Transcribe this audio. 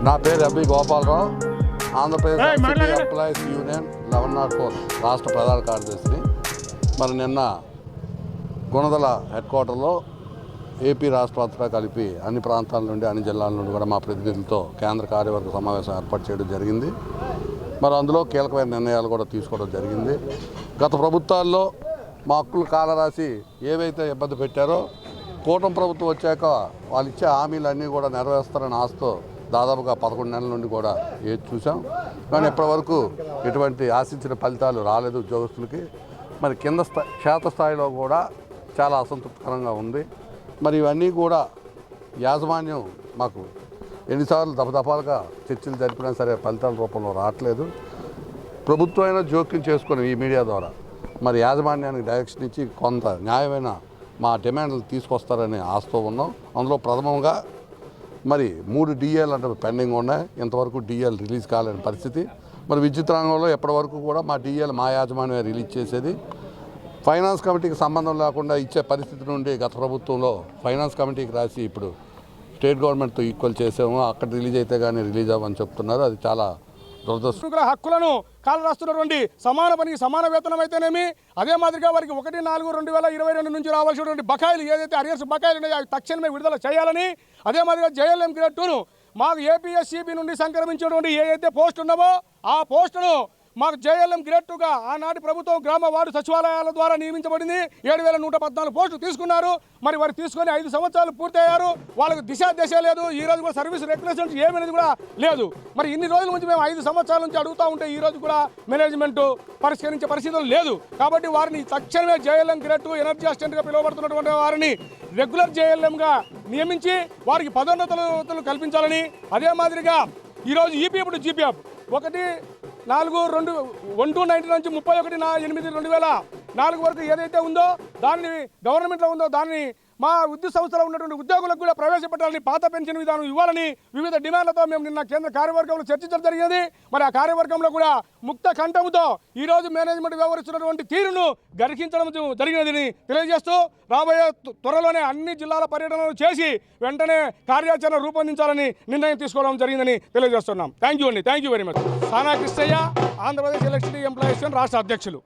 నా పేరు MP Gopalarao, Andhra Pradesh employees union 1104 రాష్ట్ర ప్రధాన కార్యదర్శిని. మరి నిన్న గుణదల హెడ్ క్వార్టర్లో ఏపీ రాష్ట్రంతో కలిపి అన్ని ప్రాంతాల నుండి, అన్ని జిల్లాల నుండి కూడా మా ప్రతినిధులతో కేంద్ర కార్యవర్గ సమావేశం ఏర్పాటు చేయడం జరిగింది. మరి అందులో కీలకమైన నిర్ణయాలు కూడా తీసుకోవడం జరిగింది. గత ప్రభుత్వాల్లో మా హక్కులు కాలరాసి ఏవైతే ఇబ్బంది పెట్టారో కూటమి ప్రభుత్వం వచ్చాక వాళ్ళు ఇచ్చే హామీలన్నీ కూడా నెరవేరుస్తారని ఆశతో దాదాపుగా 11 నెలల నుండి కూడా ఏది చూసాం. కానీ ఇప్పటివరకు ఎటువంటి ఆశించిన ఫలితాలు రాలేదు ఉద్యోగస్తులకి. మరి కింద క్షేత్రస్థాయిలో కూడా చాలా అసంతృప్తికరంగా ఉంది. మరి ఇవన్నీ కూడా యాజమాన్యం మాకు ఎన్నిసార్లు దఫదఫాలుగా చర్చలు జరిపినా సరే ఫలితాల రూపంలో రావట్లేదు. ప్రభుత్వం అయినా జోక్యం చేసుకుని ఈ మీడియా ద్వారా మరి యాజమాన్యానికి డైరెక్షన్ ఇచ్చి కొంత న్యాయమైన మా డిమాండ్లు తీసుకొస్తారని ఆశతో ఉన్నాం. అందులో ప్రథమంగా మరి 3 డిఏలు అంటే పెండింగ్ ఉన్నాయి. ఇంతవరకు డిఏలు రిలీజ్ కాలేని పరిస్థితి. మరి విద్యుత్ రంగంలో ఎప్పటివరకు కూడా మా డిఏలు మా యాజమాన్యమే రిలీజ్ చేసేది. ఫైనాన్స్ కమిటీకి సంబంధం లేకుండా ఇచ్చే పరిస్థితి నుండి గత ప్రభుత్వంలో ఫైనాన్స్ కమిటీకి రాసి ఇప్పుడు స్టేట్ గవర్నమెంట్తో ఈక్వల్ చేసాము. అక్కడ రిలీజ్ అయితే కానీ రిలీజ్ అవ్వని చెప్తున్నారు. అది చాలా దురదృష్టం. హక్కులను కాలరాస్తున్నటువంటి సమాన పనికి సమాన వేతనం అయితేనేమి, అదే మాదిరిగా వారికి 1/4/2022 నుంచి రావాల్సినటువంటి బకాయిలు ఏదైతే అరియర్స్ బకాయిలు ఉన్నాయో అవి తక్షణమే విడుదల చేయాలని, అదే మాదిరిగా JLM గ్రేడ్ 2ను మాకు APSCB నుండి సంక్రమించినటువంటి ఏదైతే పోస్ట్ ఉన్నామో ఆ పోస్టును మాకు JLM గ్రేడ్ 2గా ఆనాటి ప్రభుత్వం గ్రామ వార్డు సచివాలయాల ద్వారా నియమించబడింది. 7,114 పోస్టులు తీసుకున్నారు. మరి వారు తీసుకొని 5 సంవత్సరాలు పూర్తయ్యారు. వాళ్ళకు దశ లేదు. ఈ రోజు కూడా సర్వీస్ రెగ్యులేషన్స్ ఏమనేది కూడా లేదు. మరి ఇన్ని రోజుల నుంచి మేము 5 సంవత్సరాల నుంచి అడుగుతూ ఉంటే ఈ రోజు కూడా మేనేజ్మెంట్ పరిష్కరించే పరిస్థితులు లేదు. కాబట్టి వారిని తక్షణమే JLM గ్రేడ్ 2 ఎనర్జీ అసిస్టెంట్గా పిలువబడుతున్నటువంటి వారిని రెగ్యులర్ JLMగా నియమించి వారికి పదోన్నతులు కల్పించాలని, అదే మాదిరిగా ఈరోజు EPF టు GPF 1/4/2019 నుంచి 31/8/2004 వరకు ఏదైతే ఉందో దాన్ని గవర్నమెంట్లో ఉందో దాన్ని మా విద్యుత్ సంస్థలో ఉన్నటువంటి ఉద్యోగులకు కూడా ప్రవేశపెట్టాలని, పాత పెన్షన్ విధానం ఇవ్వాలని వివిధ డిమాండ్లతో మేము నిన్న కేంద్ర కార్యవర్గంలో చర్చించడం జరిగింది. మరి ఆ కార్యవర్గంలో కూడా ముక్త కంఠంతో ఈరోజు మేనేజ్మెంట్ వ్యవహరిస్తున్నటువంటి తీరును గర్హించడం జరిగినదని తెలియజేస్తూ రాబోయే త్వరలోనే అన్ని జిల్లాల పర్యటనలు చేసి వెంటనే కార్యాచరణ రూపొందించాలని నిర్ణయం తీసుకోవడం జరిగిందని తెలియజేస్తున్నాం. Thank you very much. సానా కృష్ణయ్య, ఆంధ్రప్రదేశ్ ఎలక్ట్రిసిటీ ఎంప్లాయీస్ రాష్ట్ర అధ్యక్షులు.